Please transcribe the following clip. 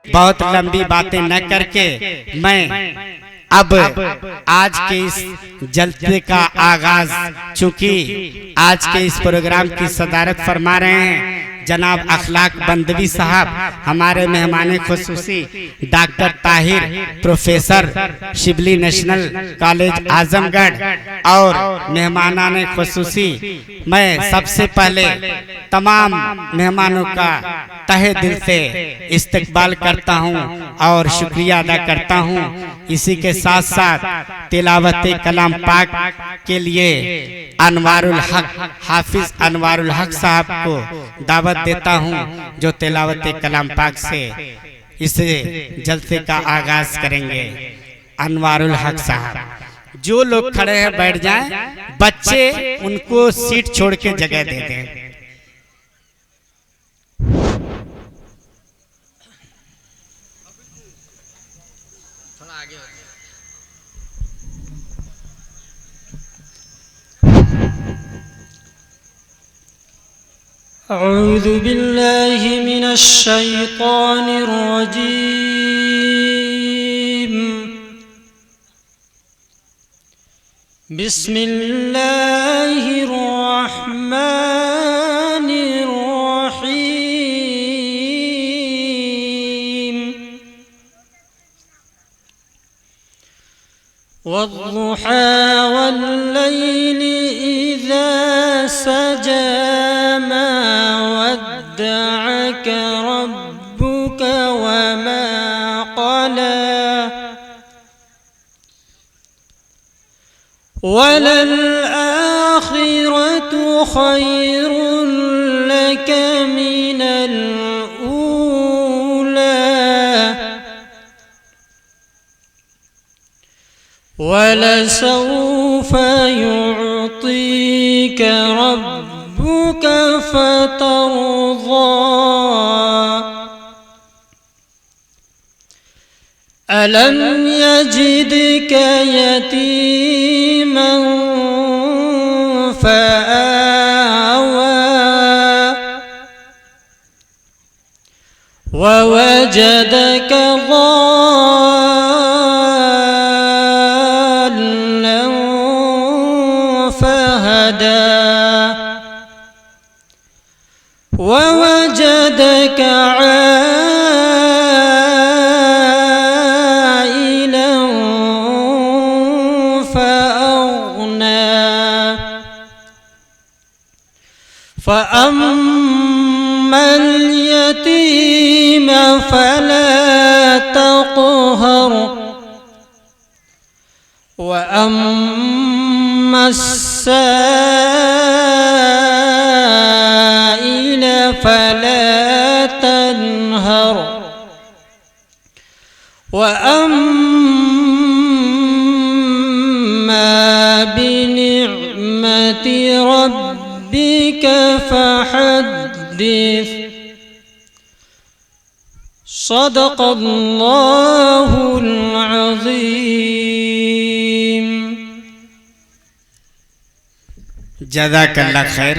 बहुत लंबी बातें न करके मैं अब आज के इस जलसे का आगाज, चूंकि आज के इस प्रोग्राम की सदारत फरमा रहे हैं जनाब अखलाक बंदवी साहब, हमारे मेहमान खुसूसी डॉक्टर ताहिर, प्रोफेसर शिबली नेशनल कॉलेज आजमगढ़, और मेहमानाने खुसूसी मैं सबसे पहले तमाम मेहमानों का तहे दिल से इस्तकबाल करता हूं और शुक्रिया अदा करता हूं। इसी के साथ साथ तिलावत कलाम पाक के लिए अनवारुल हक हाफिज अनवारुल हक साहब को दावत देता हूं, जो तिलावत कलाम पाक से इस जलसे का आगाज करेंगे। अनवारुल हक साहब, जो लोग खड़े हैं बैठ जाएं, बच्चे उनको सीट छोड़ के जगह दे दें। أعوذ بالله من الشيطان الرجيم بسم الله الرحمن الرحيم والضحى والليل إذا سجى ما ودعك ربك وما قلى وللآخرة خير لك من الأولى ولسوف يعطيك ربك فترضى ألم يجدك يتيما فآوى ووجدك ضالا فهدى ووجدك عائلا فأغنى فأما اليتيم فلا تقهر وأما السائل فلا تنهر وأما بنعمة ربك فحدث صدق الله العظيم जज़ाकल्लाह खैर।